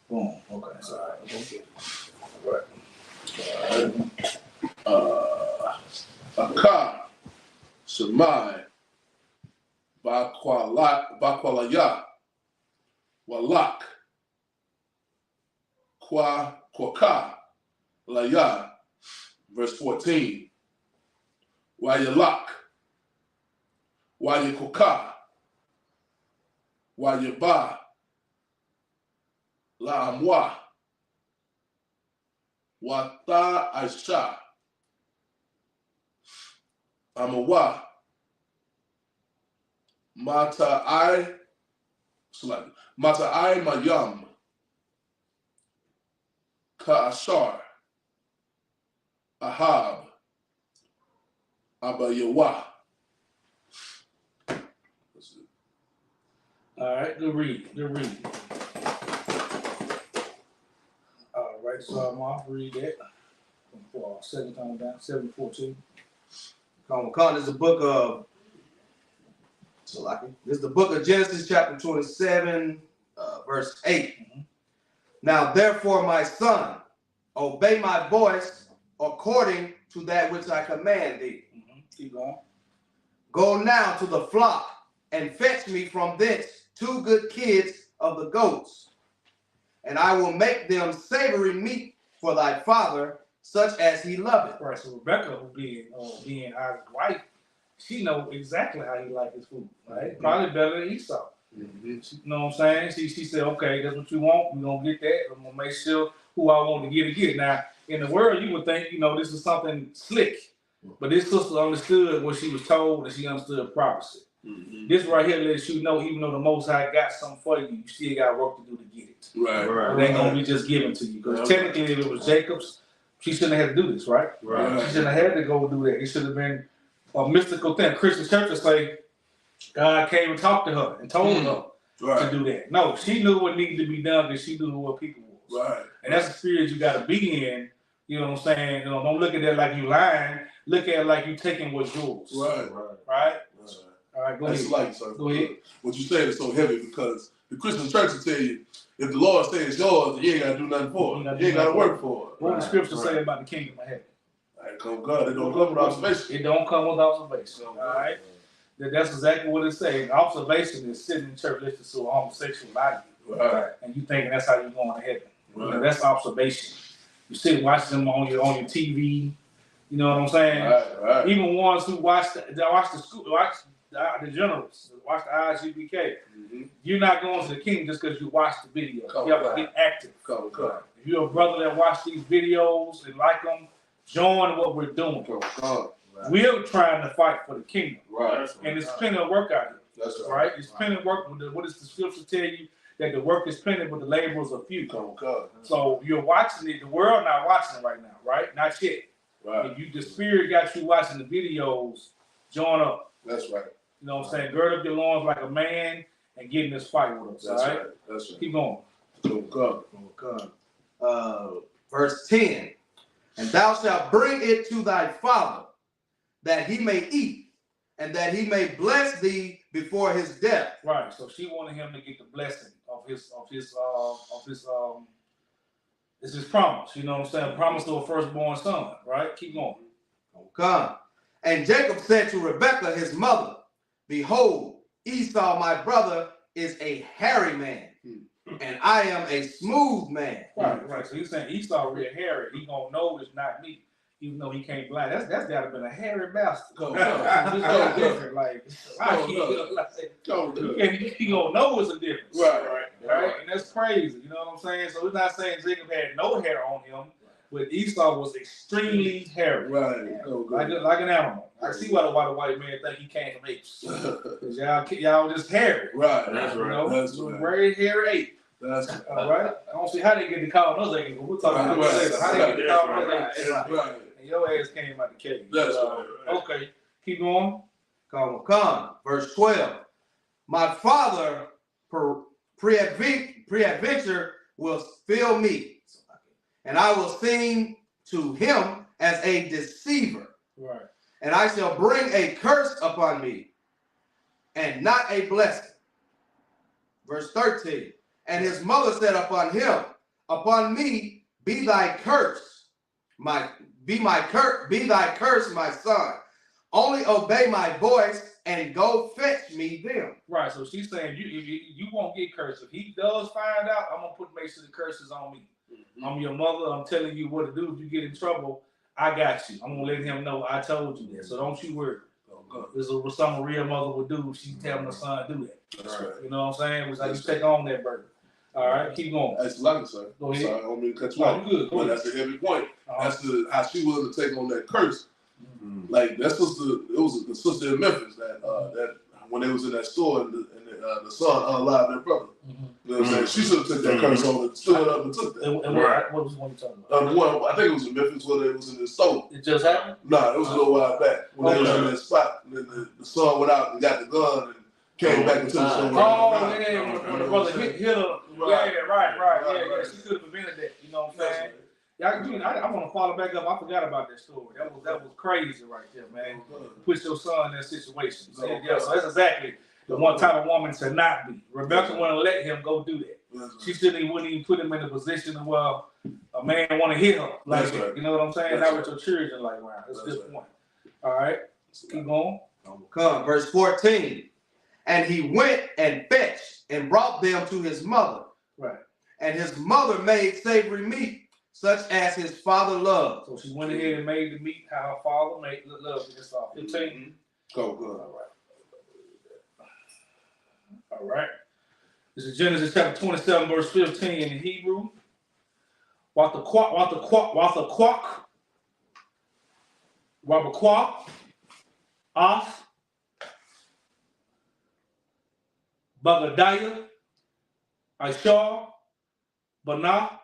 Boom. Okay, that's all right. Okay. All right. Aka, Shemai, Bakwalaya, Walak, Kwaka, Laya, verse 14. Wayalak, Wayakoka, Wayaba, La Amwa, Wata Aisha, Amawa, Mata I Mayam, Ka'ashar, Ahab, Abayawa. All right, good read. All right, so I'm off. Read that. 7 times down, 7:14. This is the book of This is the book of Genesis, chapter 27, verse 8. Mm-hmm. Now, therefore, my son, obey my voice according to that which I command thee. Mm-hmm. Keep going. Go now to the flock and fetch me from thence 2 good kids of the goats, and I will make them savory meat for thy father, such as he loveth. Right. So Rebecca, who being Isaac's wife, she know exactly how he like his food, right? Mm-hmm. Probably better than Esau. Mm-hmm. You know what I'm saying? She said, okay, that's what you want. We're going to get that. I'm going to make sure who I want to get it. Now, in the world, you would think, this is something slick. But this sister understood what she was told, and she understood prophecy. Mm-hmm. This right here lets you know, even though the Most High got something for you, you still got work to do to get it. Right. It ain't going to be just given to you. Because technically, if it was Jacob's, she shouldn't have had to do this, right? She shouldn't have had to go do that. It should have been a mystical thing. Christian churches say God came and talked to her and told her to do that. No, she knew what needed to be done because she knew what people was. Right. And that's the spirit you got to be in. You know what I'm saying? Don't look at that like you lying. Look at it like you taking what's yours. Right. All right, go ahead. Go ahead. What you said is so heavy because the Christian church will tell you, if the Lord says it's yours, you ain't got to do nothing for it. You ain't got to work for it. What the scripture say about the kingdom of heaven? It don't come with observation. It don't come with observation. All right? That's exactly what it says. Observation is sitting in church listening to a homosexual body. Right. And you thinking that's how you're going to heaven. Right. That's observation. You sit watching them on your TV. You know what I'm saying? Right. Even ones who watch the generals, watch the I.S.U.P.K. Mm-hmm. You're not going to the kingdom just because you watch the video. You have to get active. If you're a brother that watch these videos and like them, join what we're doing. We're trying to fight for the kingdom. Right. And there's plenty of work out here. That's right. There's plenty of work. What does the scripture tell you? That the work is plenty, but the laborers are few. So you're watching it. The world not watching it right now, right? Not yet. Right. If the spirit got you watching the videos, join up. That's right. You know what I'm saying? Gird up your loins like a man and get in this fight with us. That's all right? That's right. Keep going. Verse 10. And thou shalt bring it to thy father, that he may eat, and that he may bless thee before his death. Right. So she wanted him to get the blessing of his it's his promise. You know what I'm saying? Promise to a firstborn son. Right. Keep going. Okay. And Jacob said to Rebekah his mother, behold, Esau my brother is a hairy man, and I am a smooth man. Right. So he's saying Esau real hairy. He gonna know it's not me. Even though he can't blind, that's gotta been a hairy bastard. It's different. Like he gonna know it's a difference. Right. And that's crazy. You know what I'm saying? So we're not saying Jacob had no hair on him, but Esau was extremely hairy. Right. Like an animal. I see why the white man think he came from apes. Cause y'all just hairy. Right. That's right. That's right. Very hairy ape. That's all right. I don't see how they get to call us apes, but we'll talk about that later. How they get to call us apes? Right. Your ass came out the cave. That's right. Okay, keep going. Come. Verse 12. My father, pre-adventure, will fill me, and I will seem to him as a deceiver. Right. And I shall bring a curse upon me, and not a blessing. Verse 13. And his mother said upon him, Upon me be thy curse, be thy curse, my son. Only obey my voice and go fetch me them. Right. So she's saying you won't get cursed. If he does find out, I'm gonna make sure the curse is on me. I'm your mother. I'm telling you what to do. If you get in trouble, I got you. I'm gonna let him know I told you that. So don't you worry. This is what some real mother would do if she's telling her son to do that. That's right. You know what I'm saying? It's like you take on that burden. All right, keep going. That's lucky, sir. Go ahead. Sorry, I don't mean to cut you off. Good. But that's a heavy point. That's how she willing to take on that curse. Like that sister, it was the sister in Memphis that when they was in that store and the son unalived their brother. You know what I'm saying? She should have took that curse on and stood up and took that. And what was the one you talking about? The one, I think it was in Memphis where they was in the store. It just happened? Nah, it was a little while back when they was in that spot. And then the son went out and got the gun and came back into the store. Oh, yeah, when the brother hit her. Yeah, right. Yeah. She could have prevented that. You know what I'm saying? Yeah, I want to follow back up. I forgot about that story. That was crazy right there, man. Put your son in that situation. Yeah, so that's exactly the one type of woman to not be. Rebecca wouldn't let him go do that. She wouldn't even put him in a position of, well, a man want to hit her like that. Right. You know what I'm saying? Not with your children like wow. That's a good point. All right, keep going. Come, verse 14. And he went and fetched and brought them to his mother. Right. And his mother made savory meat, such as his father loved. So she went ahead and made the meat how her father made love his father. 15. Go good. All right. This is Genesis chapter 27, verse 15 in Hebrew. Wabaquak, Off, Bagadiah, I.S.U.P.K, Banah,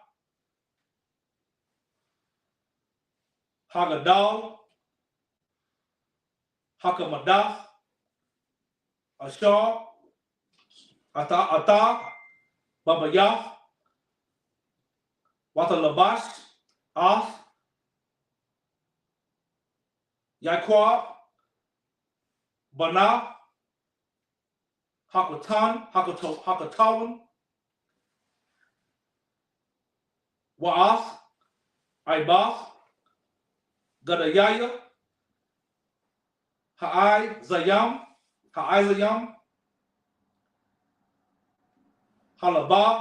Hagadal, Hakamadaf, I.S.U.P.K, Ata, Babayaf, Watalabash, Af, Yaquab, Banah, Hakatawan, Wa'af, Ibaf, Gadayah, Ha'ai Zayam, Halabah,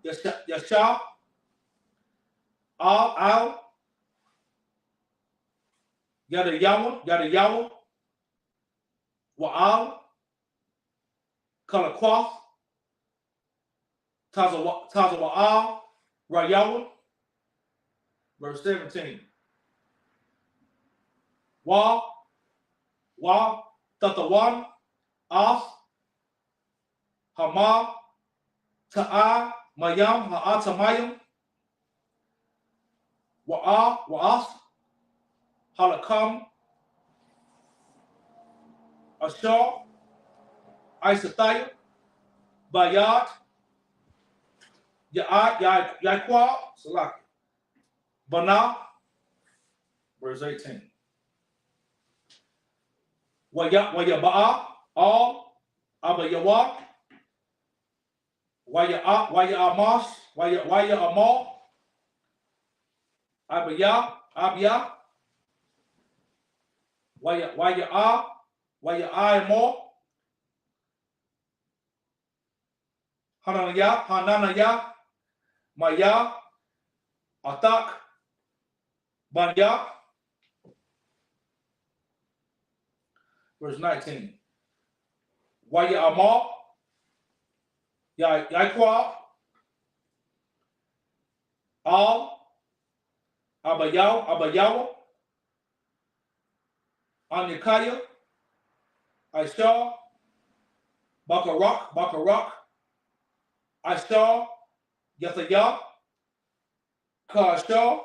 Yasha, Al, Yadayawa, Wa'al, Kalaquath, Tazawa'al, Rayawa. Verse 17. Wa, Tatawan, Af, Hama, Ta'a, Mayam, Ha'atamayam, Wa'af, Halakam, Ashar, Isathiah, Bayat, Yaquab, Salaki, Banah, verse 18. Wayaba'a, Al, Abayawak, Wayamash, Wayamal, Abya, Waya'imo, Hananaya, Maya, Atak, Banya. Verse 19. Waya'amal, Yaquab, Al, Abayawa, Anyakaya, I.S.U.P.K, Bakarak, I.S.U.P.K, Yathaya, Ka-I.S.U.P.K,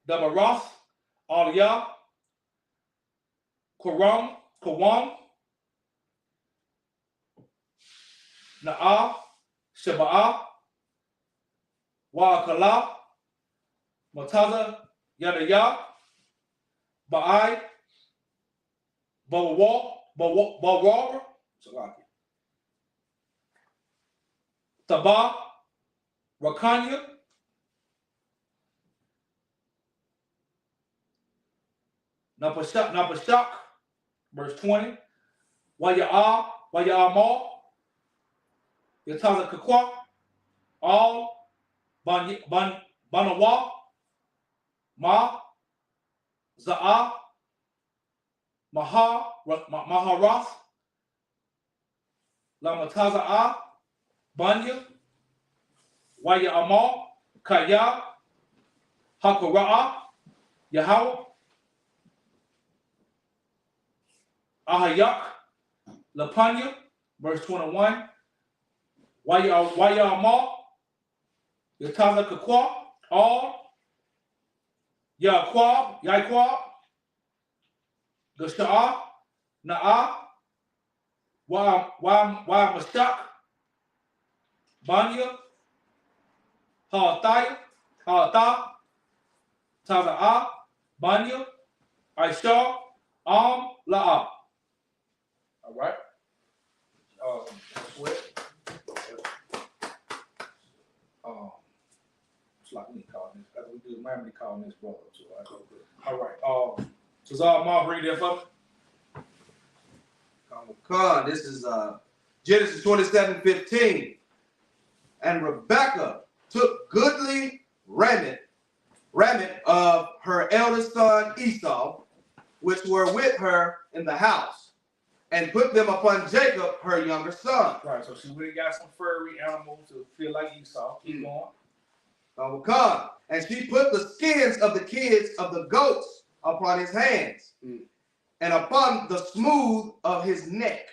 Dabarath, Aliyah, Kawam, Na'ah, Shaba'ah, Wa'akala, Mataza, Yadaya, Ba'ai, Bawar, Salaki. Tabah, Rakanya, Napashak, verse 20. Waya'amal, Yataza Kakwa, all, Banawa, Ma, Za'a, Maharath, Lamataza'a, Banya, Waya'amal, Kaya, Hakara'a, Yahweh, Ahayak, Lapanya, verse 21. Waya'amal, Yataza Kakwa, all, Yaquab, Gasha'a, Na'a, Mashak, Banya, Ha'atha, Taza'a, Banya, I.S.U.P.K, La'a. All right. It's like me calling this. We do Miami calling this brother too. Right? All right. So all Mark read that for me. This is Genesis 27:15. And Rebekah took goodly raiment of her eldest son Esau, which were with her in the house, and put them upon Jacob, her younger son. Right, so she really got some furry animals to feel like Esau. Keep going. And she put the skins of the kids of the goats upon his hands, and upon the smooth of his neck.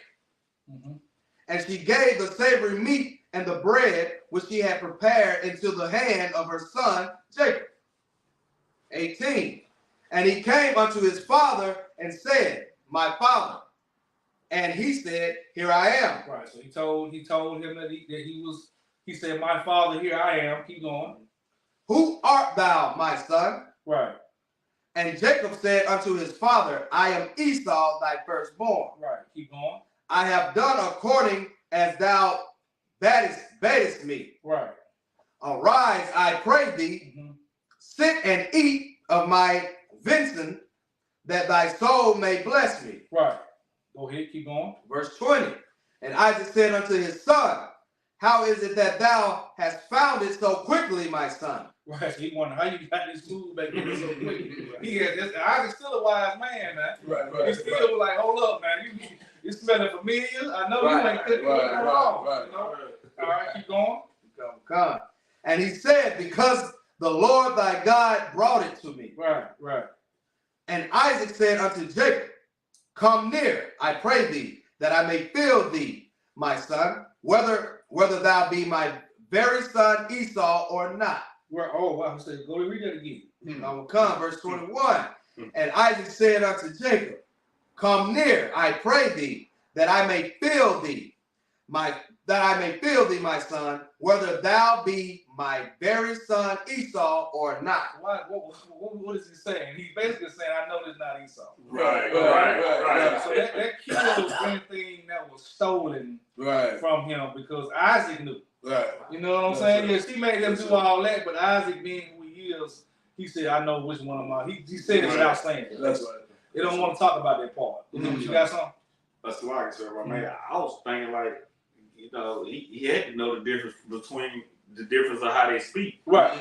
And she gave the savory meat and the bread which she had prepared into the hand of her son Jacob. 18. And he came unto his father and said, My father. And he said, Here I am. Right. So he told him that he said, My father, here I am. Keep going. Who art thou, my son? Right. And Jacob said unto his father, I am Esau, thy firstborn. Right. Keep going. I have done according as thou badest me. Right. Arise, I pray thee, sit and eat of my venison, that thy soul may bless me. Right. Go ahead, keep going. Verse 20. And Isaac said unto his son, How is it that thou hast found it so quickly, my son? Right. So he wondered how you got this food back in so quick. He had this. Isaac's still a wise man, man. Right. He still was like, hold up, man. You smelling familiar? I know you ain't cooking nothing wrong. You know? All right, keep going. Come. And he said, Because the Lord thy God brought it to me. Right. And Isaac said unto Jacob, Come near, I pray thee, that I may feel thee, my son, whether thou be my very son Esau or not. Wow. So go to read that again. I will come, verse 21. And Isaac said unto Jacob, Come near, I pray thee, that I may feel thee, my son, whether thou be my very son Esau or not. What is he saying? He's basically saying, I know this is not Esau. Right. So that kills anything that was stolen from him, because Isaac knew. Right. You know what I'm saying? Yes, he made them do all that, but Isaac, being who he is, he said, I know which one of mine. He said it without saying it. That's right. They don't want to talk about that part. You got something? That's what I can say, man. I was thinking, like, you know, he had to know the difference between the difference of how they speak. Right.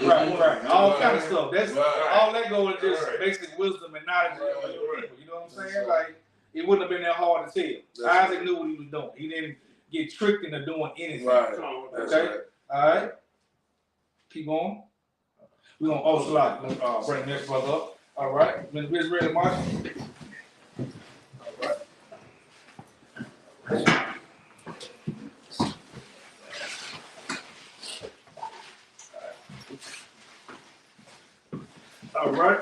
All kind of stuff. That's all that goes with just basic wisdom and knowledge of your people. You know what I'm saying? Like, it wouldn't have been that hard to tell. Isaac knew what he was doing. He didn't get tricked into doing anything. Right. Okay? All right. Keep going. We're going to also bring this brother up. All right. Ms. Biz ready to march? All right.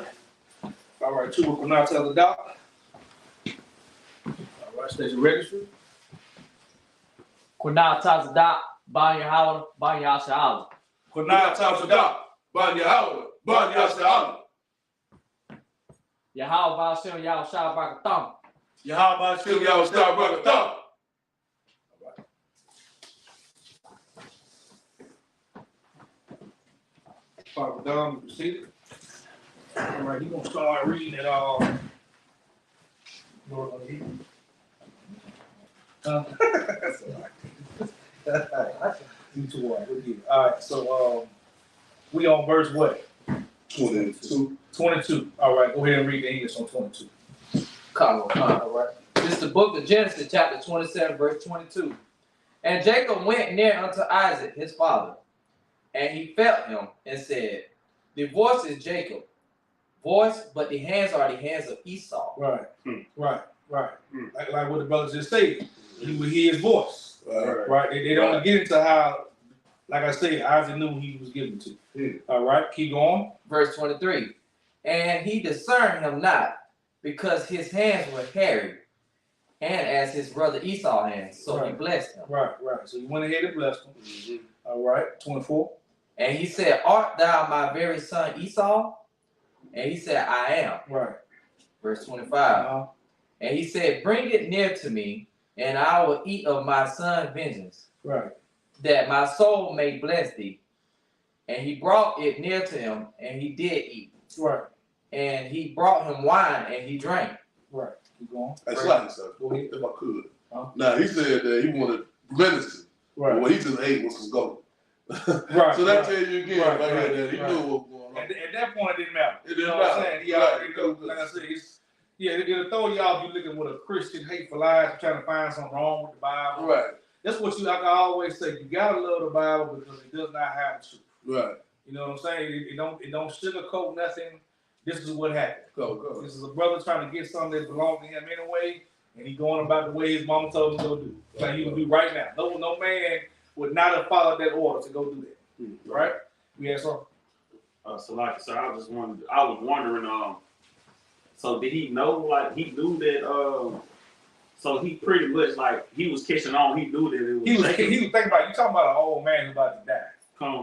All right. Two will now tell the doc. All right. Station registry. Kunal Tazadak, Ban Yahweh, Ban Yashalam. Kunal Tazadak, Ban Yahweh, Ban Yashalam. Yahweh Bashem Yahweh Shabakatam. Yahweh Still Yahweh Star Brother Thumb. Father Don, you see it? All right, you're gonna start reading it all. Lord, on Hebrew. That's all right. You two are. We'll get it. All right, so we on verse what? 22. 22. All right, go ahead and read the English on 22. All right. This is the book of Genesis, chapter 27, verse 22. And Jacob went near unto Isaac, his father, and he felt him and said, the voice is Jacob, voice, but the hands are the hands of Esau. Right, right. Like what the brother just said. He would hear his voice. Right. They don't get into how, like I say, Isaac knew who he was given to. All right, keep going. Verse 23. And he discerned him not, because his hands were hairy, and as his brother Esau's hands, so he blessed him. Right. So he went ahead and blessed him. All right, 24. And he said, art thou my very son Esau? And he said, I am. Right. Verse 25. And he said, bring it near to me, and I will eat of my son's vengeance. Right. That my soul may bless thee. And he brought it near to him, and he did eat. Right. And he brought him wine, and he drank. Right. Keep going. That's like stuff. Go ahead. If I could. Now, he said that he wanted venison. Right. But what he just ate was some goat. Right. So that tells you again, right that he knew what was going on. At that point, it didn't matter. It didn't know what I'm matter. saying? He already knew. Like I said, it'll throw you off. You looking with a Christian hateful eyes, trying to find something wrong with the Bible. Right. That's what like I always say. You gotta love the Bible because it does not have the truth. Right. You know what I'm saying? It don't sugarcoat nothing. This is what happened. Go. This is a brother trying to get something that belonged to him anyway, and he going about the way his mama told him to go do. Like he would do right now. No man would not have followed that order to go do that. Right? We had some. So I was wondering, so did he know, like, he knew that, so he pretty much, like, he was catching on, he knew that it was he was thinking about, you talking about an old man who's about to die.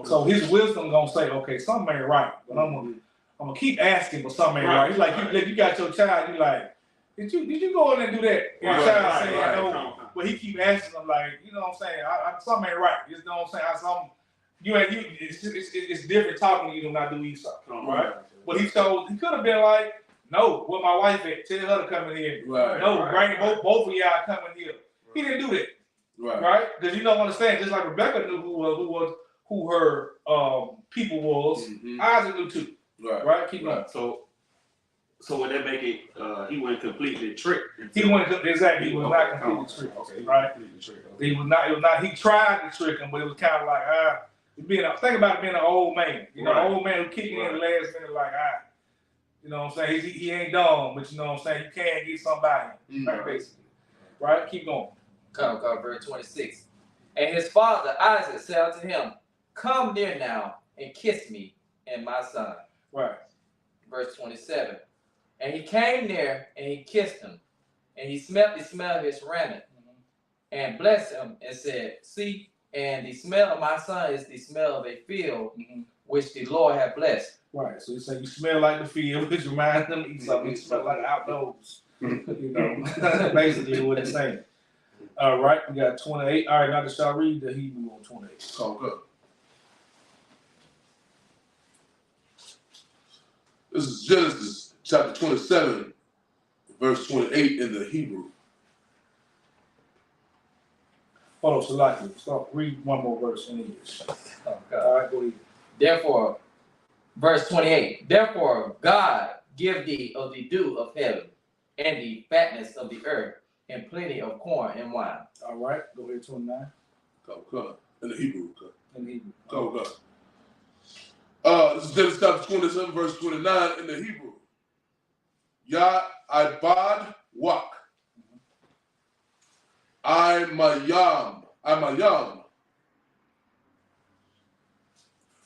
So his wisdom gonna say, okay, something ain't right, but I'm gonna keep asking, but something ain't right. He's like, you got your child, you like, did you go in and do that? Your child saying no, but he keep asking him, like, you know what I'm saying? Something ain't right. You know what I'm saying? It's different talking to you than when I do Esau, right? But he could have been like, no, where my wife at? Tell her to come in here. Right. No, bring both of y'all come in here. He didn't do that, right? Because you don't understand. Just like Rebecca knew who her people was, Isaac knew too, right? Keep going. So would that make it? He wasn't completely tricked. He wasn't exactly. He was not completely tricked. Okay, right? He was not. It was not. He tried to trick him, but it was kind of like think about it being an old man. You know, an old man who kicking in the last minute like you know what I'm saying? He ain't dumb, but you know what I'm saying? You can get somebody, right, basically. Right? Keep going. Come, verse 26. And his father Isaac said unto him, come near now and kiss me and my son. Right. Verse 27. And he came near and he kissed him, and he smelt the smell of his raiment, and blessed him and said, see, and the smell of my son is the smell of a field which the Lord hath blessed. Right. So he said, you smell like the field, which reminds them of Esau. You smell like outdoors. You know, basically what it's saying. All right, we got 28. All right, now shall I read the Hebrew on 28. Okay. This is Genesis chapter 27, verse 28 in the Hebrew. Hold on, Salaki. Stop. Read one more verse in English. Okay. All right, go ahead. Therefore, verse 28. Therefore, God give thee of the dew of heaven, and the fatness of the earth, and plenty of corn and wine. All right, go ahead, 29. Go. In the Hebrew. In the Hebrew. Go. This is Genesis chapter 27, verse 29 in the Hebrew. I.S.U.P.K. I.M.A.YAM.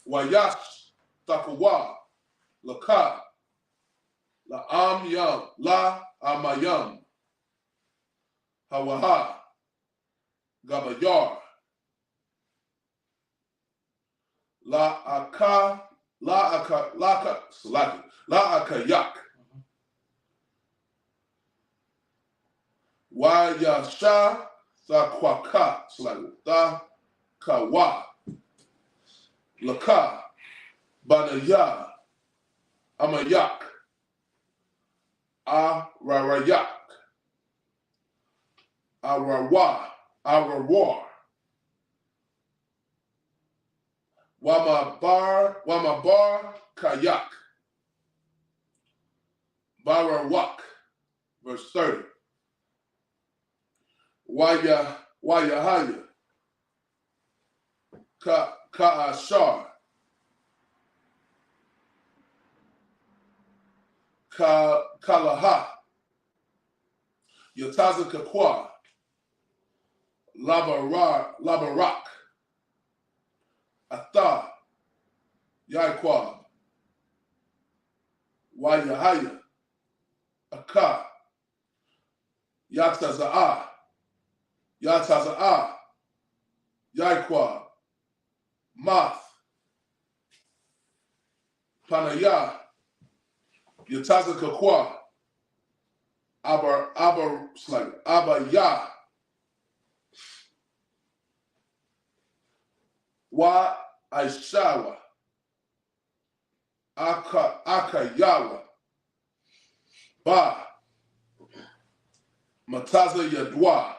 Wayash Takawa. Laka. La Amayam. Hawaha. Gabayar. La Akayak. Wayasha Sakwaka. Da Kawa. Laka. Banaya, Amayak, Ararayak, Arawa, Arawar, Wamabar, Kayak, Barawak, verse 30. Wayahaya, Ka'ashar, Kalaha, Yataza Kakwa, Labarak, Atha, Yaiquab, Wayahaya, Aka, Yataza'a, Yaiquab, Math, Panaya, Yataza Kakwa, Abaya, Wa Aishawa, Akayawa, Ba, Mataza Yadwa,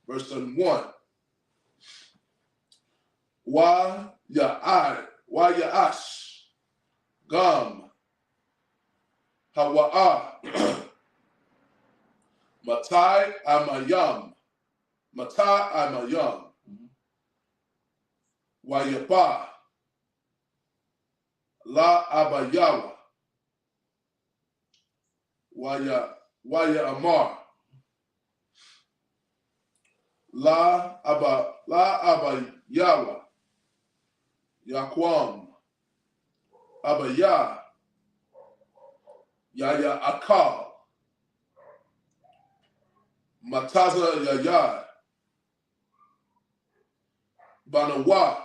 verse 1. Wa Ya'ash, Gam, Hawa'a, Matai Amayam, Wayapa, La Abayawa, Waya Amar, La Abayawa, Yaquam, Abaya, Yaya Akal, Mataza Yaya, Banawa,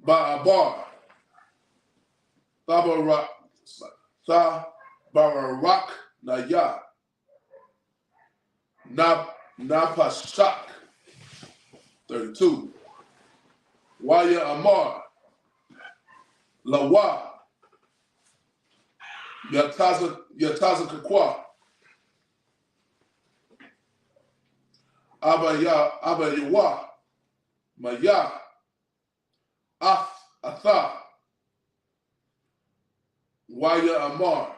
Ba'abar, Bararak Naya, Napashak, 32. Waya Amar, Lawa, Yataza Kakwa, Abayawa, Maya, Atha, Waya Amar,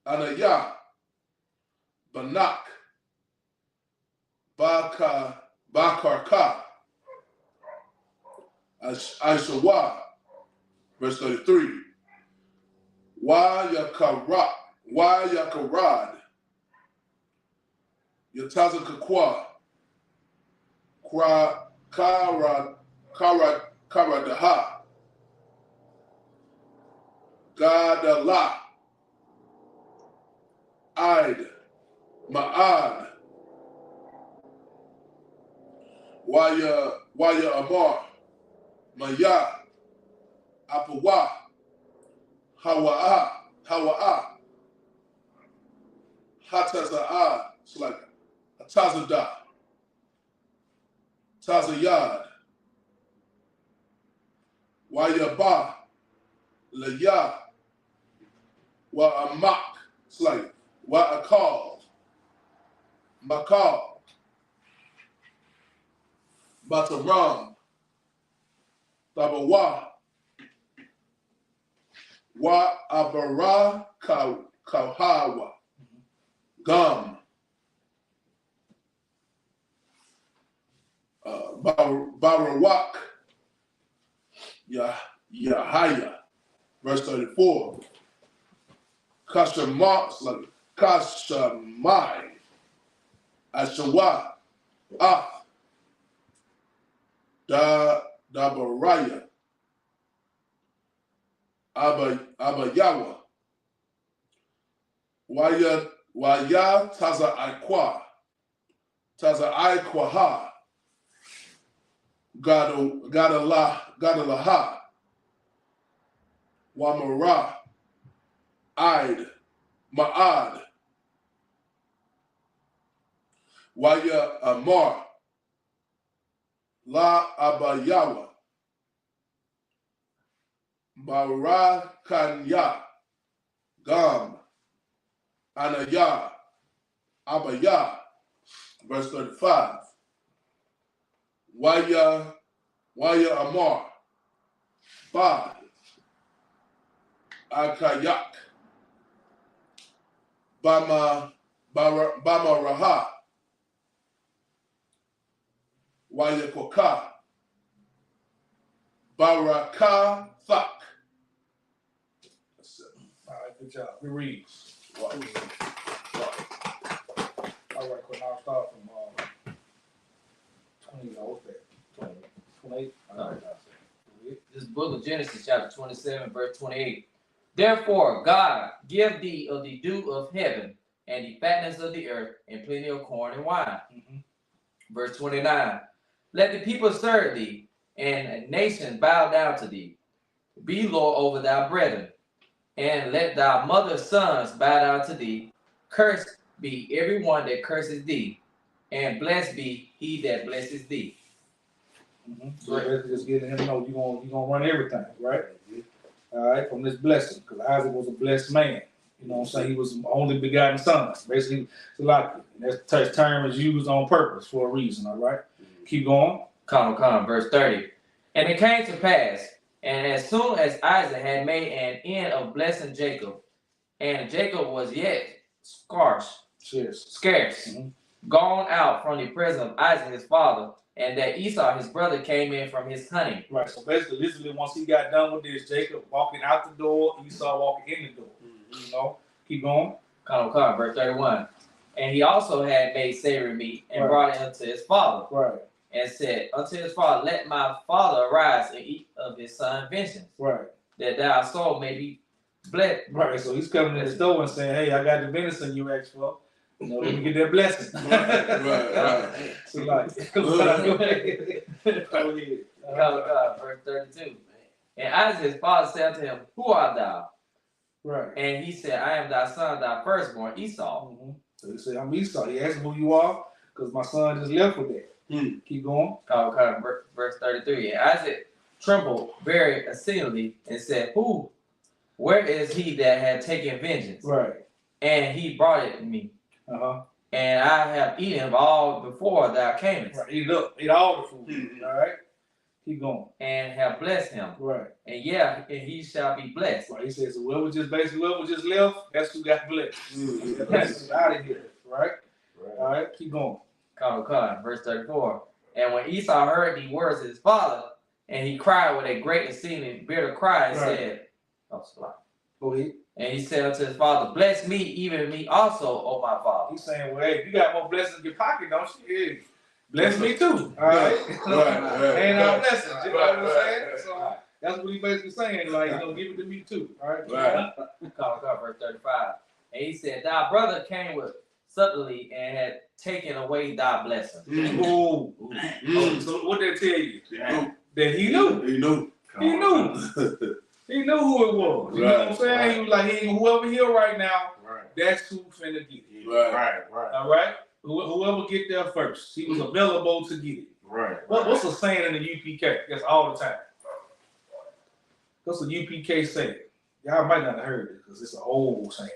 Anaya, Banak, Bakarka, Aishawa, verse 33. Yakarad, Yataza Kakwa, Karadaha, Gadala, Id, Ma'ad, Waya Amar, Maya, Apawa, Hawa'a, Hataza'a, it's like Tazada, Tazayad, Wayaba, Laya, Wa'amak, it's like Wa'akal, Makal, Bataram, Tabawa, Wa'abara Kauhawa, Gum, Barawak, Yahaya, verse 34. Kashamai, Ashawa, Dabaraya, Abayawa, Waya Taza Aikwaha, Gadalaha, Wamara, Id, Ma'ad, Waya Amar, La Abayawa, Barakanya, Gam, Anaya, Abaya, verse 35. Waya Amar, Ba, Akayak, Bama Raha, Waya Koka, Baraka Thak. All right, good job. We read. Wow. All right, cool. Now I'll start from 20. What's that? 28. All right. This book of Genesis, chapter 27, verse 28. Therefore, God give thee of the dew of heaven and the fatness of the earth and plenty of corn and wine. Verse 29. Let the people serve thee and nations bow down to thee. Be Lord over thy brethren, and let thy mother's sons bow down to thee. Cursed be every one that curses thee, and blessed be he that blesses thee. So basically just getting him to know you're gonna run everything, right? All right, from this blessing, because Isaac was a blessed man. You know what I'm saying? He was the only begotten son. Basically, it's a lot. That term is used on purpose for a reason, all right? Keep going. Come, verse 30. And it came to pass, and as soon as Isaac had made an end of blessing Jacob, and Jacob was yet scarce, gone out from the presence of Isaac his father, and that Esau his brother came in from his hunting. Right, so basically, literally, once he got done with this, Jacob walking out the door, Esau walking in the door. You know, keep going. Come, verse 31. And he also had made savory meat and brought it unto his father. Right. And said unto his father, let my father arise and eat of his son's vengeance. Right. That thy soul may be blessed. Right, so he's coming in the store and saying, hey, I got the venison you asked for. You know, let me get that blessing. Right. So like, go ahead. Verse 32. And Isaac his father said unto him, who art thou? Right. And he said, I am thy son, thy firstborn, Esau. So he said, I'm Esau. He asked him who you are, because my son just left with that. Keep going. Verse 33. And Isaac trembled very exceedingly and said, where is he that had taken vengeance? Right. And he brought it to me. And I have eaten of all before thou camest. Right. Eat it up. Eat all the food. All right. Keep going. And have blessed him. Right. And and he shall be blessed. Right. He says, so whoever just left, that's who got blessed. That's out of here. Right? All right. Keep going. Verse 34. And when Esau heard the words of his father, and he cried with a great exceeding bitter cry, and said, Go ahead. And he said unto his father, bless me, even me also, O my father. He's saying, well, hey, you got more blessings in your pocket, don't you? Yeah. Bless me too. All right. And our blessings. You know what I'm saying? So that's what he's basically saying. Like, give it to me too. All right. Verse 35. And he said, thy brother came with subtlety and had taken away thy blessing. So what did that tell you? That he knew. He knew. He knew who it was. You know what I'm saying? He was like, whoever here right now, that's who finna get it. Right. All right? Whoever get there first. He was available to get it. Right. What's the saying in the UPK? That's all the time. What's the UPK saying? Y'all might not have heard it because it's an old saying.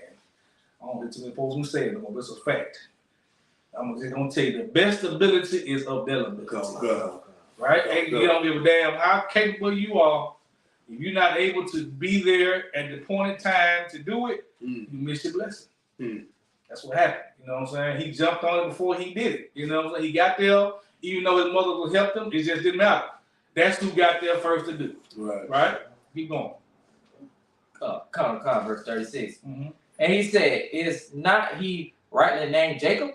I don't hear too many folks who say it anymore, but it's a fact. I'm just gonna tell you, the best ability is availability. Right? And you don't give a damn how capable you are. If you're not able to be there at the appointed time to do it, you miss your blessing. That's what happened. You know what I'm saying? He jumped on it before he did it. You know what I'm saying? He got there, even though his mother would help him, it just didn't matter. That's who got there first to do it. Right? Keep going. Verse 36. And he said, is not he rightly named Jacob?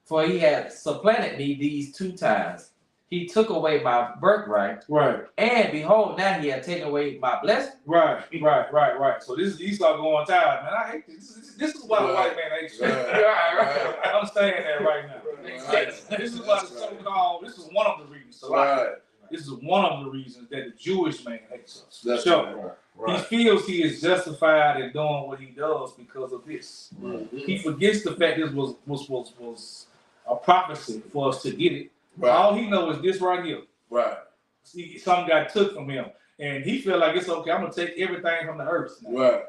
For he had supplanted me these 2 times. He took away my birthright. Right. And behold, now he had taken away my blessing. Right. So this is Esau going tired, man. I hate this. This is why the white man hates you. Right. I'm saying that right now. This is why the so-called, this is one of the reasons. This is one of the reasons that the Jewish man hates us. That's sure. He feels he is justified in doing what he does because of this. He forgets the fact this was a prophecy for us to get it. All he knows is this right here. Something got took from him. And he felt like it's okay. I'm gonna take everything from the earth now. Right.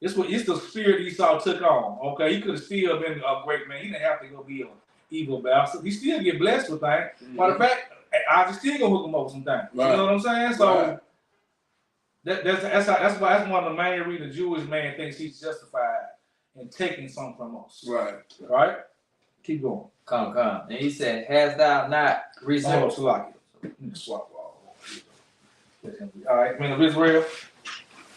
It's the spirit Esau took on. Okay, he could have still been a great man. He didn't have to go be an evil bastard. He still get blessed with things. Matter of fact, I just still gonna hook him up with some things. Right. You know what I'm saying? So Right. that's one of the main reasons the Jewish man thinks he's justified in taking something from us. Right. Right? Keep going. Come. And he said, "Has thou not reserved?" Salaki. Swap all. All right, man of Israel.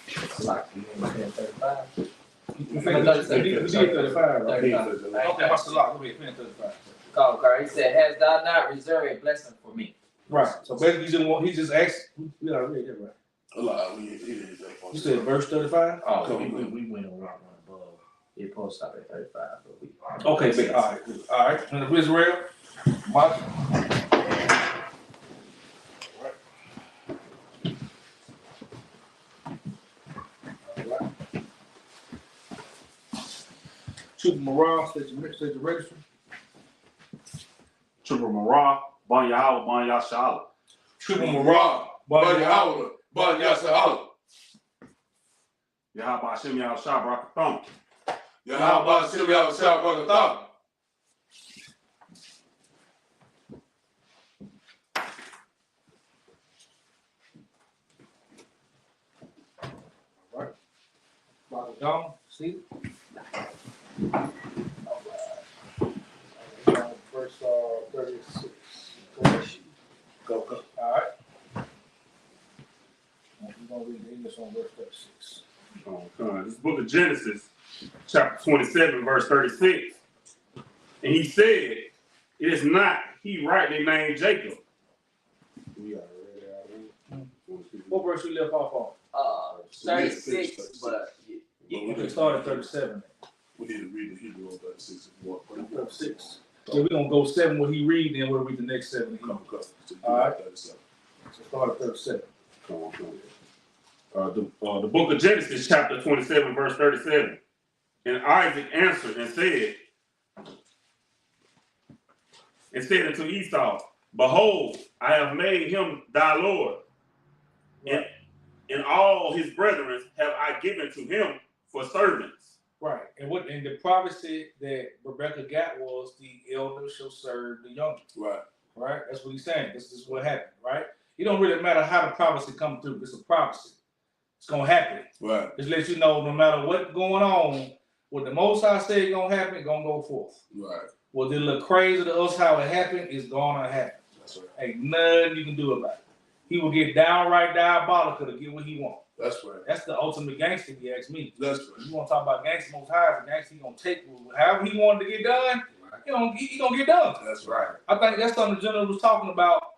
Salaki, 35. We did 35, right? 35. Okay, what's the lot? Go ahead, finish 35. Come. He said, "Has thou not reserved a blessing for me?" Right. So basically, he just asked. We already read that, right? A lot. We didn't that far. You said verse 35. Oh, we went on one above. It supposed to stop at 35, but we. Okay, big. All right. Man of Israel. Mark. Chupa Marah, state your register. Triple Marah, Bon Yahweh, Bon Yahshala. Chupa Marah, Bon Yahweh. Yahweh, Bon Yahshala. Yahweh Hashem Yahushua Barakathon. Yahweh Hashem Yahushua Barakathon. All right. Barakathon. See? Verse 36. Go. All right. We're going to read the English on verse 36. This book of Genesis, chapter 27, verse 36. And he said, "It is not he rightly named Jacob." We already read it. What verse you left off on? 36, but You can start at 37. We need to read the Hebrew on 36 if you want. 36. Yeah, we're going to go 7 what he read, then we'll read the next 7. All right. So start at 37. Come on. The book of Genesis, chapter 27, verse 37. And Isaac answered and said unto Esau, "Behold, I have made him thy Lord, and all his brethren have I given to him for servants." Right. And the prophecy that Rebecca got was the elder shall serve the younger. Right. Right? That's what he's saying. This is what happened, right? It don't really matter how the prophecy come through. It's a prophecy. It's gonna happen. Right. Just let you know, no matter what's going on, what the Most High said gonna happen, it's gonna go forth. Right. What did look crazy to us how it happened is gonna happen. That's right. Ain't nothing you can do about it. He will get downright diabolical to get what he wants. That's right. That's the ultimate gangster, if you ask me. That's right. You want to talk about gangster Most High, the gangster he gonna take however he wanted to get done. He gonna get done. That's right. I think that's something the general was talking about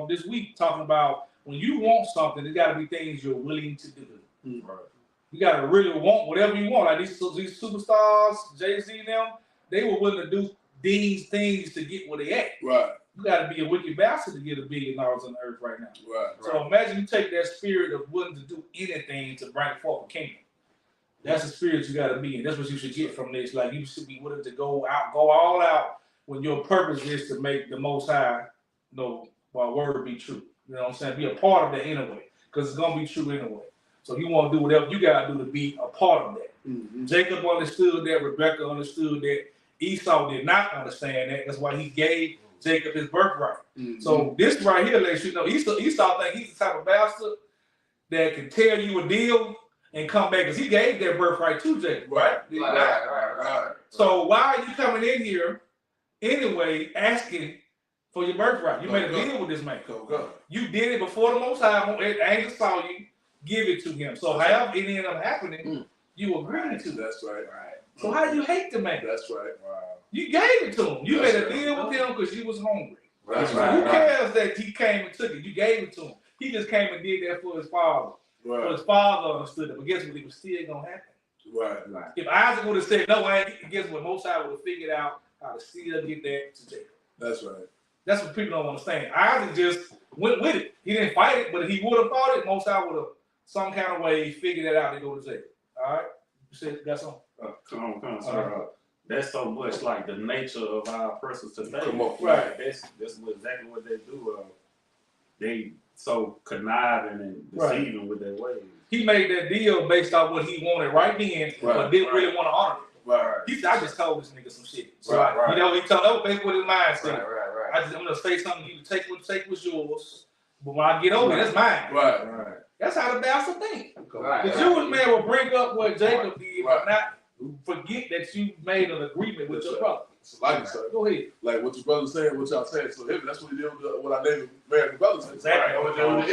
this week. Talking about when you want something, there's got to be things you're willing to do. Right. You got to really want whatever you want. Like these superstars, Jay-Z and them, they were willing to do these things to get where they at. Right. You got to be a wicked bastard to get $1 billion on the earth right now. Right. So imagine you take that spirit of willing to do anything to bring forth a kingdom. That's the spirit you got to be in. That's what you should get from this. Like you should be willing to go all out when your purpose is to make the Most High, word be true. You know what I'm saying? Be a part of that anyway, because it's gonna be true anyway. So you want to do whatever you gotta do to be a part of that. Mm-hmm. Jacob understood that. Rebecca understood that. Esau did not understand that. That's why he gave Jacob his birthright. Mm-hmm. So this right here lets you know Esau think he's the type of bastard that can tell you a deal and come back, because he gave that birthright to Jacob, right? Right. So why are you coming in here anyway asking for your birthright? You made a deal with this man. You did it before the Most High. Angel saw you give it to him. So however it ended up happening, you agreed to it. That's right. So how do you hate the man? That's right. Wow. You gave it to him. You made a deal with him because you was hungry. That's So right. who cares that he came and took it? You gave it to him. He just came and did that for his father. Right. So his father understood it. But guess what? It was still gonna happen. Right. If Isaac would have said no, guess what? Most High would have figured out how to still get that to Jacob. That's right. That's what people don't understand. Isaac just went with it. He didn't fight it, but if he would have fought it, Most High would have some kind of way figured it out to go to Jacob. All right? You said you got something? Come on, sir. That's so much like the nature of our persons today. Come on. Right. That's exactly what they do. They so conniving and deceiving with their ways. He made that deal based off what he wanted right then, but didn't really want to honor it. Right. He said, I just told this nigga some shit. So Right. you know, he told that was basically what his mind said. Right. I'm gonna say something, you take what's yours, but when I get over it, that's mine. Right. That's how the bastard think. Right. The Jewish man will bring up what Jacob did, but not forget that you made an agreement with your brother. So like you said, Go ahead. like what your brother saying, what y'all saying. So that's what he did with what I named American brothers. Exactly. Right.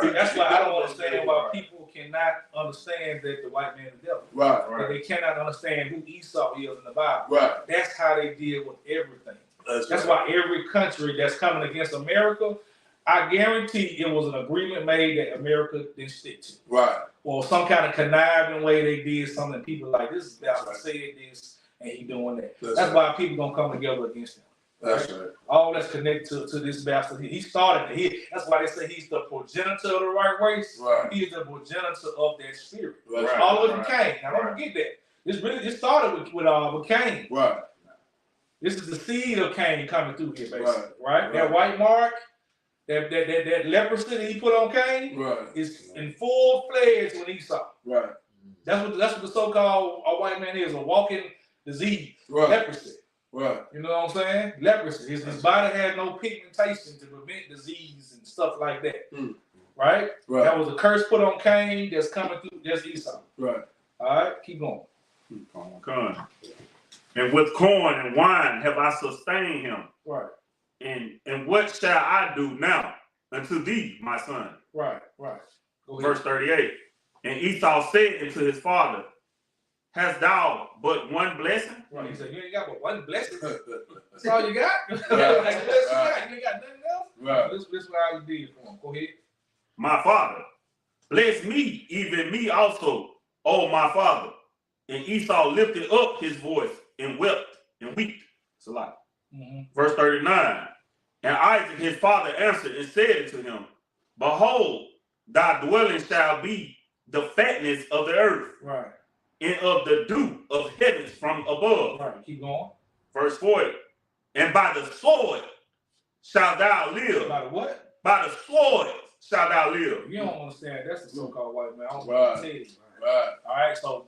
See, that's why I don't understand why people cannot understand that the white man is the devil. Right. They cannot understand who Esau is in the Bible. Right. That's how they deal with everything. That's right. why every country that's coming against America, I guarantee it was an agreement made that America didn't stick to. Right. Or some kind of conniving way they did something. People like, this is about to say this, and he doing that. That's why people gonna come together against him. That's right. All that's connected to this bastard. He started it. That's why they say he's the progenitor of the right race. Right. He is the progenitor of that spirit. Right. All of them Cain. Now don't forget that. This started with Cain. Right. This is the seed of Cain coming through here, basically. Right? That white mark, that leprosy that he put on Cain is in full fledged with Esau. Right. That's what the so-called white man is, a walking disease. Leprosy. Right. You know what I'm saying? Leprosy. His body had no pigmentation to prevent disease and stuff like that. Right? That was a curse put on Cain that's coming through. That's Esau. Right. All right? Keep going. Corn. And with corn and wine have I sustained him. Right. And what shall I do now unto thee, my son? Right. Go ahead. Verse 38. And Esau said unto his father, hast thou but one blessing? Right. He said, you ain't got but one blessing. That's all you got? You ain't got nothing else? Right. This is what I did for him. Go ahead. My father, bless me, even me also, O my father. And Esau lifted up his voice and wept and wept. It's a lot. Verse 39. And Isaac his father answered and said unto him, behold, thy dwelling shall be the fatness of the earth. Right. And of the dew of heavens from above. Right. Keep going. Verse 40. And by the sword shalt thou live. By the what? By the sword shalt thou live. You don't understand. That's the so-called white man. I don't Right. tell you. Right. All right. So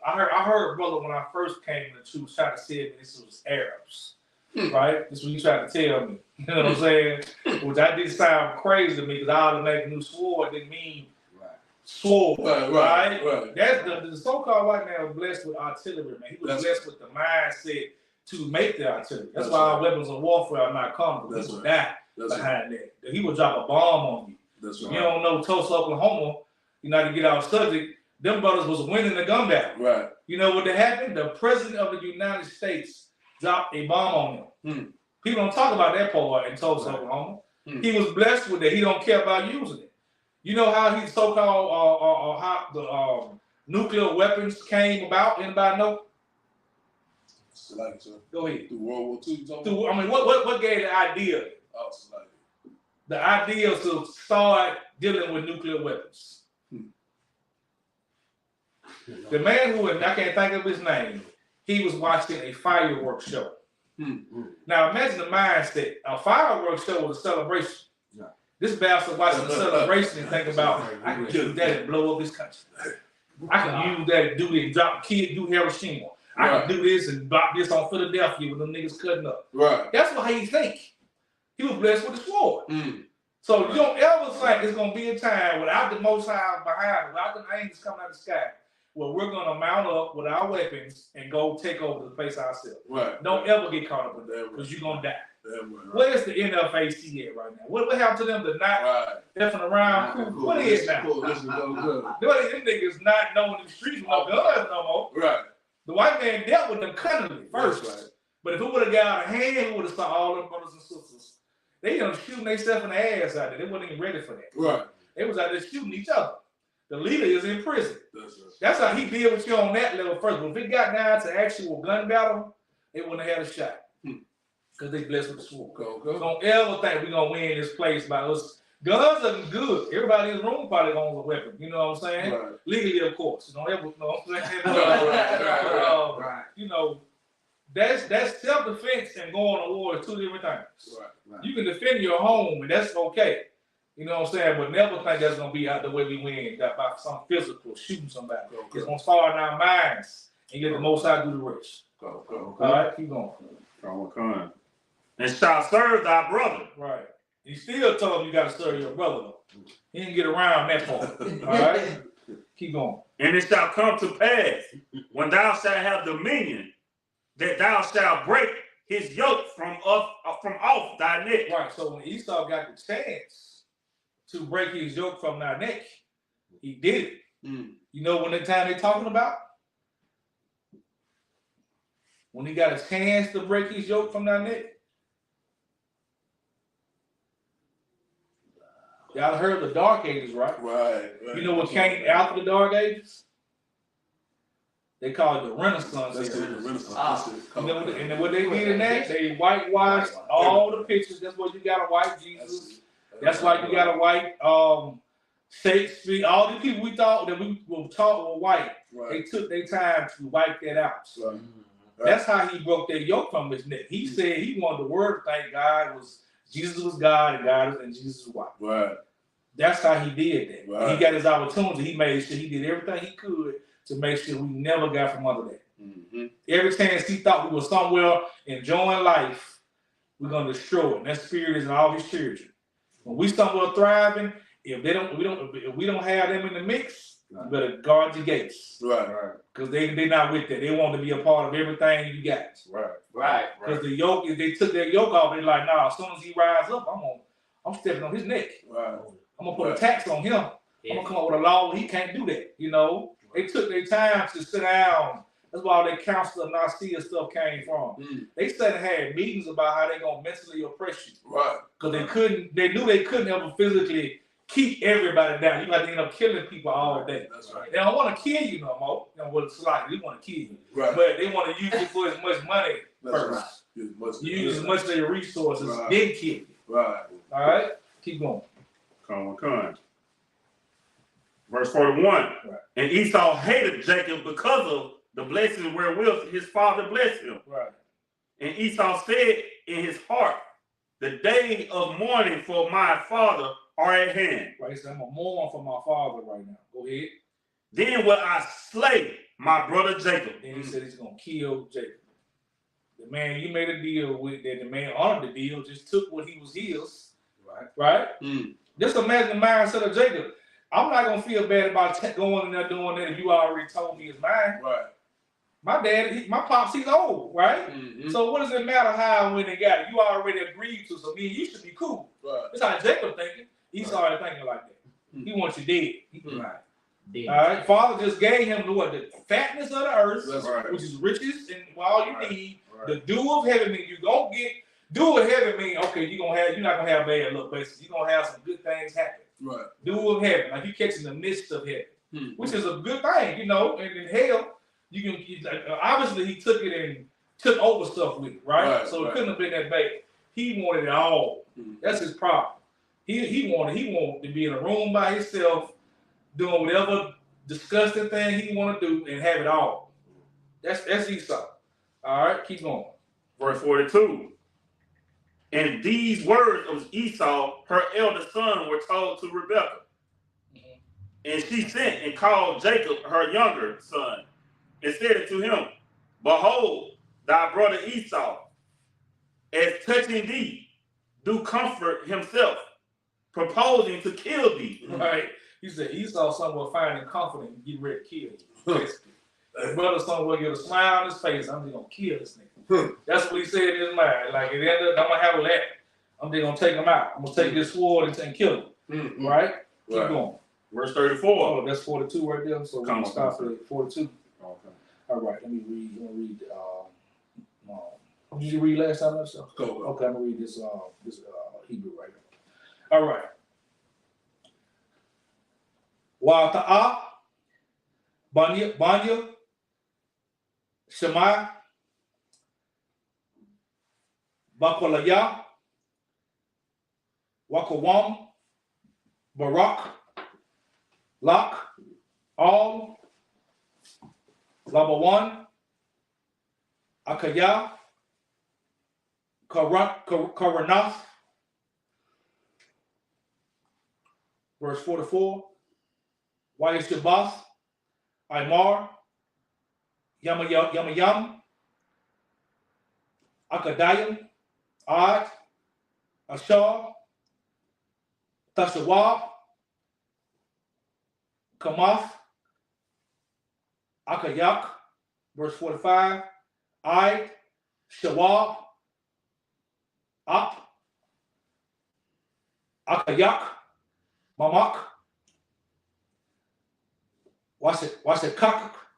I heard brother when I first came to the truth trying to say that this was Arabs. Right? This is what he tried to tell me. You know what I'm saying? Which that did sound crazy to me because I automatically knew sword didn't mean sword. Right? That's the so-called white man was blessed with artillery, man. He was blessed with the mindset to make the artillery. That's why our weapons of warfare are not common. He would die behind that. He would drop a bomb on you. That's right. You don't know Tulsa, Oklahoma, you know, to get off subject, them brothers was winning the gun battle. Right. You know what happened? The president of the United States dropped a bomb on him. People don't talk about that part in Tulsa, Oklahoma. He was blessed with it. He don't care about using it. You know how he so-called how the nuclear weapons came about? Anybody know? Go ahead. Through World War II. What gave the idea? The idea to start dealing with nuclear weapons. The man who, and I can't think of his name, he was watching a fireworks show. Now imagine the mindset. A fireworks show was a celebration. This bastard watching the celebration and thinking about, I can use that and blow up this country. I can use that and do this, drop a kid, do Hiroshima. I can do this and drop this on Philadelphia with them niggas cutting up. Right. That's how he think. He was blessed with a sword. So you don't ever think it's gonna be a time without the Most High behind, without the angels coming out of the sky, where we're gonna mount up with our weapons and go take over the place ourselves. Right. Don't ever get caught up with that because you're gonna die. Where's the NFAC at right now? What happened to them to not effing around? What is now? Them niggas not knowing the streets with no guns no more. Right. The white man dealt with them cunningly first. But if it would have got out of hand, he would have saw all them brothers and sisters. They shooting themselves in the ass out there. They wasn't even ready for that. Right. They was out there shooting each other. The leader is in prison. That's how he deal with you on that level first. But if it got down to actual gun battle, they wouldn't have had a shot. Because they blessed with the sword. Don't ever think we're going to win this place by us. Guns are good. Everybody in the room probably owns a weapon. You know what I'm saying? Right. Legally, of course. You don't ever know what I'm saying? You know, That's self-defense and going to war is two different things. Right. You can defend your home, and that's okay. You know what I'm saying? But never think that's gonna be out the way we win by some physical shooting somebody. It's gonna start in our minds, and get the Most High do the rest. All right, keep going. And shall serve thy brother. Right. He still told him you gotta serve your brother though. He didn't get around that part. All right, keep going. And it shall come to pass, when thou shalt have dominion, that thou shalt break his yoke from off thy neck. Right. So when Esau got the chance to break his yoke from thy neck, he did it. You know when the time they talking about? When he got a chance to break his yoke from thy neck? Y'all heard the Dark Ages, right? Right. You know what came after the Dark Ages? They call it the Renaissance. That's era. the Renaissance. You know what, and what they did in that? They whitewashed all the pictures. That's why you got a white Jesus. That's why you got a white Shakespeare. All the people we thought that we were taught were white. Right. They took their time to wipe that out. Right. That's how he broke that yoke from his neck. He said he wanted the word to thank God was Jesus was God and Jesus was white. Right. That's how he did that. Right. He got his opportunity. He made sure he did everything he could to make sure we never got from under that. Every chance he thought we were somewhere enjoying life, we're gonna destroy it. And that spirit is in all his children. When we somewhere thriving, if we don't have them in the mix, you better guard your gates. Right. Because they're not with that. They want to be a part of everything you got. Right. Because the yoke, if they took their yoke off, they're like, nah, as soon as he rise up, I'm stepping on his neck. Right. I'm gonna put a tax on him. I'm gonna come up with a law where he can't do that. You know, they took their time to sit down. That's where all that council of Nicaea stuff came from. They sat and had meetings about how they gonna mentally oppress you. Right. Because they knew they couldn't ever physically keep everybody down. You got to end up killing people all day. That's right. They don't want to kill you no more. You know what it's like. They want to kill you. Right. But they want to use it for as much money That's first. Right. Use as much of their resources, Right. then kill you. Right. All right? Keep going. Verse 41. Right. And Esau hated Jacob because of the blessing wherewith his father blessed him. Right. And Esau said in his heart, the day of mourning for my father are at hand. Right. He said, I'm going to mourn for my father right now. Go ahead. Then will I slay my brother Jacob. Then he said he's going to kill Jacob. The man you made a deal with, that the man honored the deal, just took what he was his. Right? Just imagine the mindset of Jacob. I'm not going to feel bad about going in there doing that if you already told me it's mine. Right. My dad, my pops, he's old, right? So what does it matter how and when they got it? You already agreed to, so me and you should be cool. Right. That's how Jacob thinking. He's already thinking like that. He wants you dead. He right. Dead. All right. Father just gave him the fatness of the earth, That's right. which is riches and all you need. Right. The dew of heaven means you gonna get dew of heaven mean okay, you're not gonna have bad luck, but you're gonna have some good things happen. Right. Dew of heaven, like you catching the mist of heaven, which is a good thing, you know. And in hell, you can obviously he took it and took over stuff with it, right? So it couldn't have been that bad. He wanted it all. That's his problem. He wanted to be in a room by himself, doing whatever disgusting thing he want to do and have it all. That's Esau. All right, keep going. Verse 42. And these words of Esau, her eldest son, were told to Rebekah. And she sent and called Jacob, her younger son, and said to him, behold, thy brother Esau, as touching thee, do comfort himself, proposing to kill thee. Right. He said Esau somewhere finding comfort and get ready to kill you. His brother somewhere get a smile on his face. I'm just gonna kill this nigga. That's what he said in his mind. Like at the end of it, I'm gonna have a lap. I'm just gonna take him out. I'm gonna take this sword and kill him. Right? Keep going. Verse 34. Oh, that's 42 right there. So we're gonna stop at 42. Okay. All right. Let me read. What did you read last time? Go. Okay. I'm gonna read this Hebrew right now. All right. Wa'ata'a Banya Shema Bakolaya Wakawam Barak Lak Al Labawan Akaya, Karanath, verse 44, Y.A.H.U.P.K, Imar, Yamayam, Akadayam, Ad, Ashar, Tashawab, Kamath, Akayak, verse 45, I, Shawab, Up, Akayak, Mamak,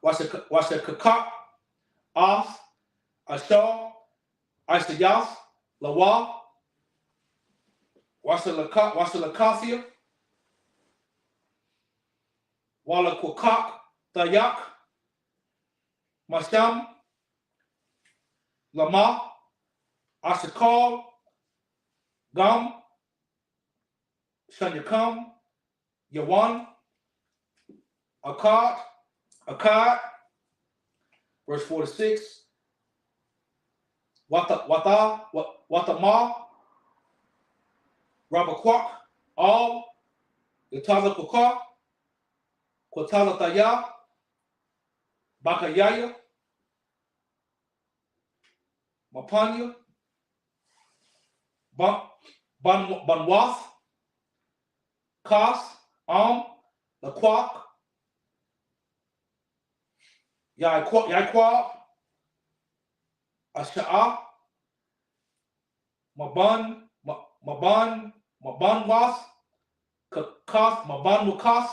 Kakak, As, Ashar, Isayas, Lawa, Wasalakathia, Walakwakak, Tayak, Masham, Lama, Ashakal, Gam, Shanyakam, Yawan, Akkad, verse 46, Watama, Rabakwak, Al, Yataza Kwaka, Kwataza Taya, Bakayaya, Mapanya, Banwath, Kas, Laquak, Yaiquab, Asha'a, Mabanwas, Kas, Mabanwakas,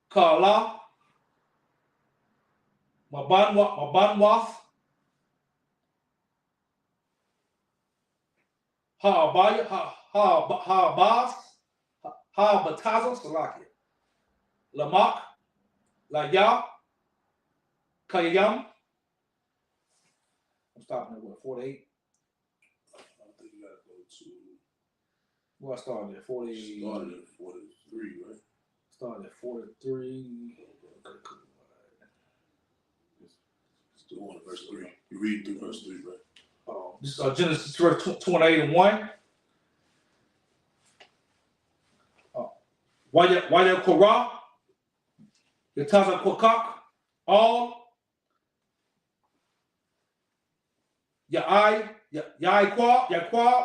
Kala, Mabanwas, Ha'abaz, Ha'abataza, Salakia, Lamak, Laya, Kayam. I'm stopping at what, 48? I think you gotta go to. Well, I started at 40. Started at 43, right? Started at 43. Still on verse 3. You read through verse 3, right? This is Genesis 28 and 1. Waya Korah, Yataza Kwakak, All, Yaiquab,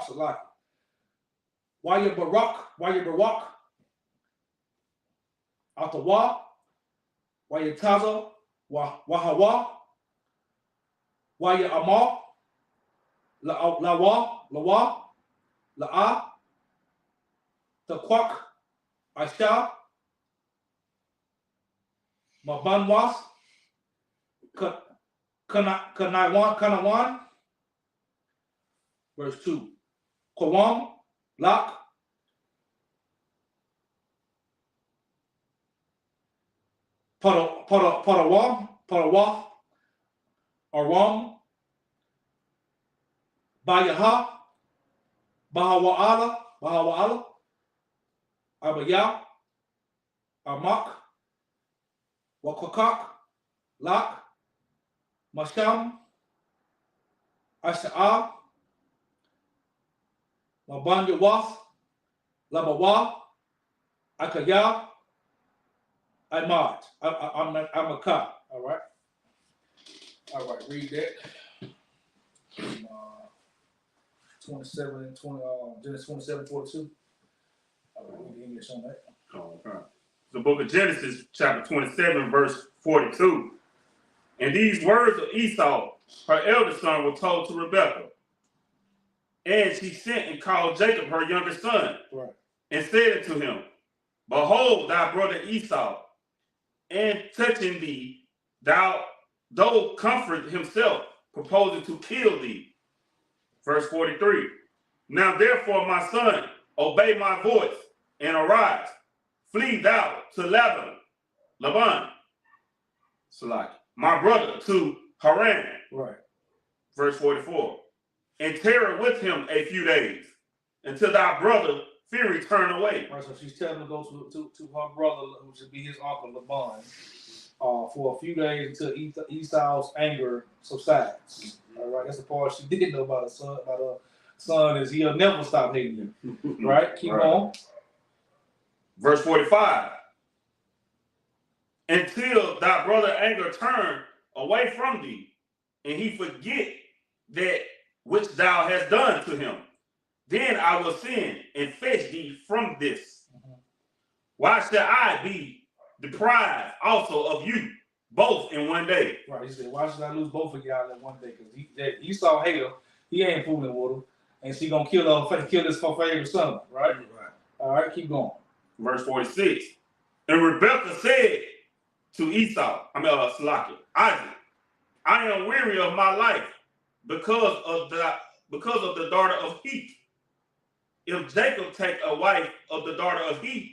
Salaki. Waya Barak, Atawa, Wayataza, Wahawa, Waya Amar, Lawa, La'a, Taquak, Aisha, Mabanwas, Kanawan, verse 2. Kawam, Lak, Parawah, Aram, Bayaha, Bahawa'ala, Abaya, Amak, Wakakak, Lak, Masham, Asha'a, Mabanyawath, Labawa, Akaya, Imad. I'm a cop. All right. Read that. 27 and 20. Genesis 27, 42. All right, read the English on that. Okay. The book of Genesis, chapter 27, verse 42. And these words of Esau, her eldest son, were told to Rebekah. And she sent and called Jacob, her youngest son, right, and said unto him, Behold, thy brother Esau, and touching thee, though comfort himself, proposing to kill thee. Verse 43. Now therefore, my son, obey my voice, and arise, flee thou to Laban, Salaki, my brother, to Haran. right. Verse 44. And tarry with him a few days, until thy brother fear return away. Right, so she's telling him to go to her brother, which would be his uncle Laban, for a few days until Esau's anger subsides. All right, that's the part she didn't know about her son. About her son is he'll never stop hating you. Right, keep on. Verse 45. Until thy brother anger turn away from thee, and he forget that which thou hast done to him, then I will send and fetch thee from this. Why shall I be deprived also of you both in one day? Right, he said, why should I lose both of y'all in one day? Because Esau hate her, he ain't fooling with her, and she gonna kill this for favorite son, right? All right, keep going. Verse 46. And Rebekah said to Esau, Isaac, I am weary of my life because of the daughter of Heath. If Jacob take a wife of the daughter of Heath,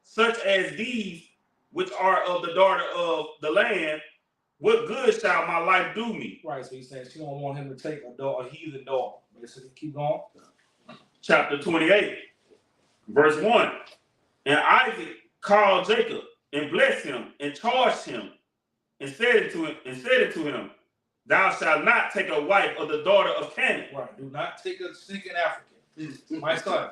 such as these which are of the daughter of the land, what good shall my life do me? Right, so he's saying she don't want him to take a heathen daughter. Basically, keep going. Chapter 28, verse 1. And Isaac called Jacob and blessed him and charged him and said it to him, thou shalt not take a wife of the daughter of Canaan. Right, do not take a stinking African. My son.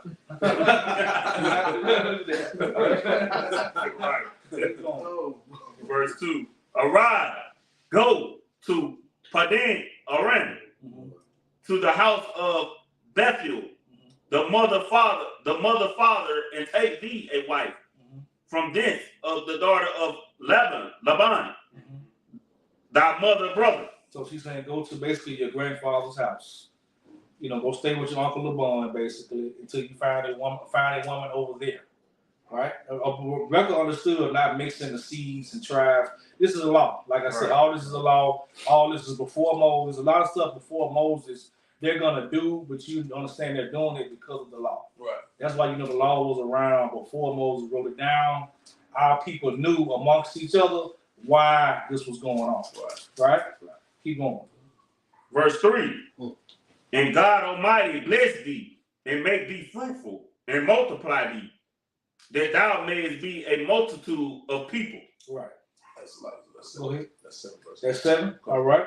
Verse 2. Arise, go to Padan Aram, to the house of Bethuel, the mother father, and take thee a wife from thence of the daughter of Laban, thy mother brother. So she's saying go to basically your grandfather's house. You know, go stay with your Uncle Laban, basically, until you find a woman over there. Right? Rebecca understood not mixing the seeds and tribes. This is a law. Like I said, all this is a law. All this is before Moses. A lot of stuff before Moses they're gonna do, but you understand they're doing it because of the law. Right. That's why the law was around before Moses wrote it down. Our people knew amongst each other why this was going on. Right? Keep going. Verse 3. And God Almighty bless thee and make thee fruitful and multiply thee, that thou mayest be a multitude of people. Right. That's a lot. Go ahead. That's 7 verses. That's 7. All right.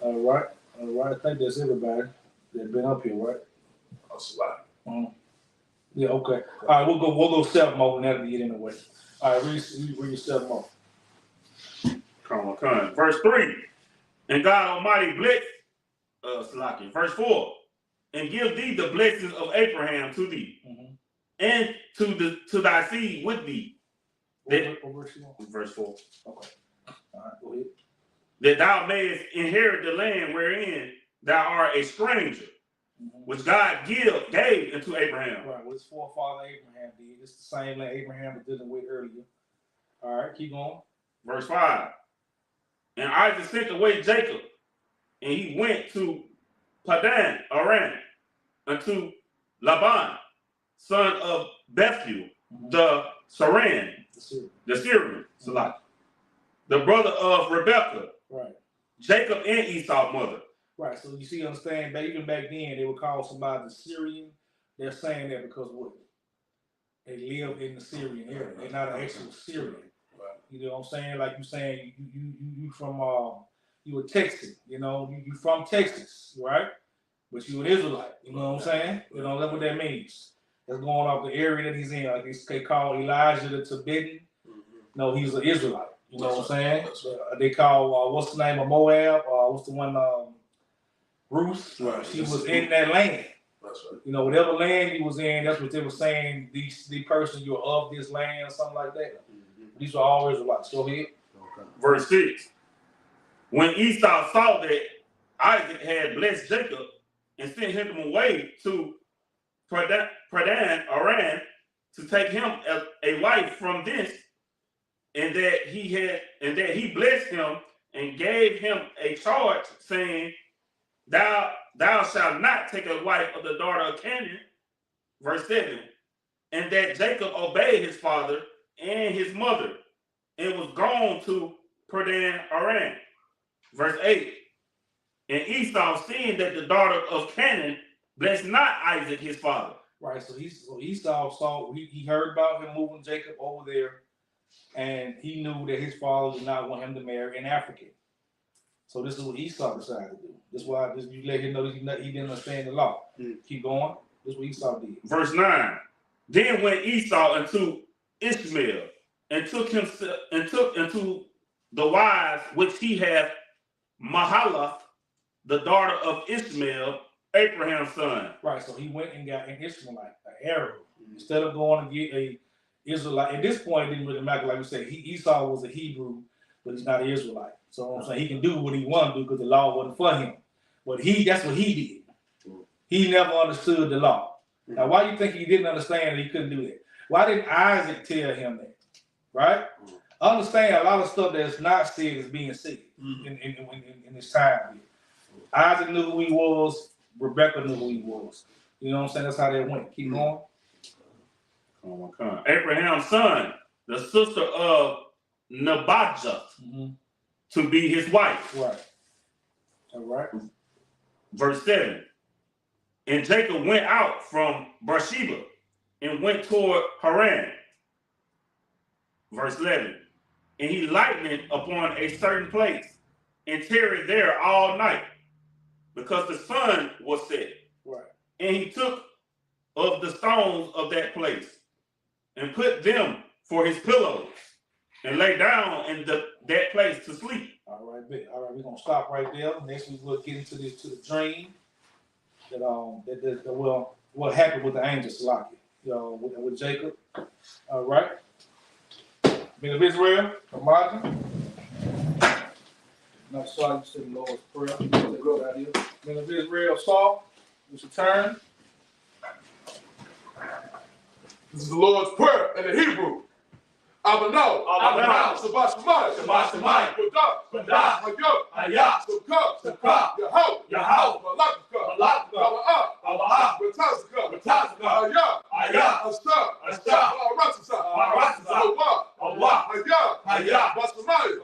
All right. I think that's everybody that's been up here, right? That's a lot. Yeah. Okay. All right. We'll go 7 more, and that'll be it in the way. All right. Read your 7 more. Come on. Verse 3. And God Almighty bless. Verse 4. And give thee the blessings of Abraham to thee, and to thy seed with thee. Verse 4. Okay. All right, go ahead. That thou mayest inherit the land wherein thou art a stranger, which God gave unto Abraham. Right, what his forefather Abraham did. It's the same land Abraham was dealing with earlier. All right, keep going. Verse 5. And Isaac sent away Jacob, and he went to Padan Aram unto Laban, son of Bethuel, the Syrian, the brother of Rebekah, right? Jacob and Esau's mother. Right. So you see, understand, even back then they would call somebody the Syrian. They're saying that because what? They live in the Syrian area. They're not an actual Syrian. Right. You know what I'm saying? Like you saying you from you a Texan. You know, you from Texas, right? But you an Israelite. You know what I'm saying? You know, that's what that means. That's going off the area that he's in. Like they call Elijah the Tibetan. No, he's an Israelite. You know what I'm saying? They call what's the name of Moab? What's the one? Ruth. Right. She was in that land. That's right. You know, whatever land he was in, that's what they were saying. The person you're of this land, or something like that. These were all Israelites. Go ahead. Okay. Verse 6. When Esau saw that Isaac had blessed Jacob and sent him away to Padan Aram to take him a wife from this, and that he blessed him and gave him a charge, saying, Thou shalt not take a wife of the daughter of Canaan. Verse 7. And that Jacob obeyed his father and his mother, and was gone to Padan Aram. Verse 8. And Esau, seeing that the daughter of Canaan blessed not Isaac his father. Right. So Esau saw he heard about him moving Jacob over there, and he knew that his father did not want him to marry an African. So this is what Esau decided to do. This is why you let him know that he didn't understand the law. Keep going. This is what Esau did. Verse 9. Then went Esau unto Ishmael and took into the wives which he had Mahalath, the daughter of Ishmael, Abraham's son. Right. So he went and got an Ishmaelite, an Arab, instead of going to get a Israelite. At this point, it didn't really matter. Like we said, Esau was a Hebrew, but he's not an Israelite. So I'm saying he can do what he wanted to do because the law wasn't for him. But that's what he did. He never understood the law. Now, why do you think he didn't understand that he couldn't do that? Why didn't Isaac tell him that? Right? Understand a lot of stuff that's not said is being said in this time. Isaac knew who he was. Rebecca knew who he was. You know what I'm saying? That's how that went. Keep going. Abraham's son, the sister of Nebajoth, to be his wife. Right. All right. Verse 7. And Jacob went out from Beersheba and went toward Haran. Verse 11. And he lightened upon a certain place and tarried there all night, because the sun was set. Right. And he took of the stones of that place and put them for his pillows and lay down in that place to sleep. All right, we're gonna stop right there. Next week we'll get into the dream that what happened with the angel Salaki, with Jacob. All right. Men of Israel, Imagine. Not sorry, you said the Lord's Prayer. Men of Israel, Saul, it's your turn. This is the Lord's Prayer in the Hebrew. Abano, Shabbat Shemayim, Badah, I.S.U.P.K, Yahweh, Balakka, Batazaka, I.S.U.P.K, Allah, Basamayim,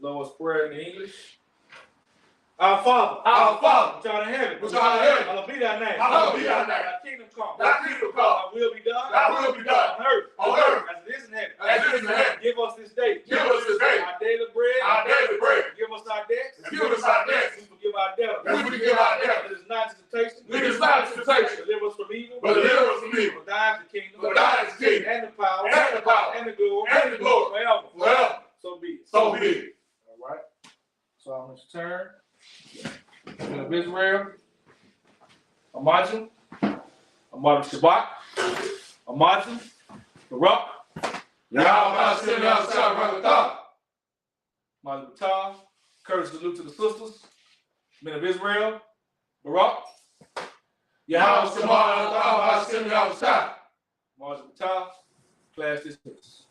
Lord's Prayer in English. Our Father, which art in heaven, hallowed be thy name. Thy kingdom come. Thy will be done. On earth as it is in heaven. Give us this day. Our daily bread. Give us our debts. We forgive our debtors. Lead us not into temptation. Deliver us from evil. For thine is the kingdom. And the power. And the glory. Forever. So be it. All right. So I'm going to turn. Men of Israel, Imagine Shabbat, Imagine Barak, Imagine Batah, courage salute to the sisters, Men of Israel, Barak, Yahweh, Imagine Batah, class dismissed.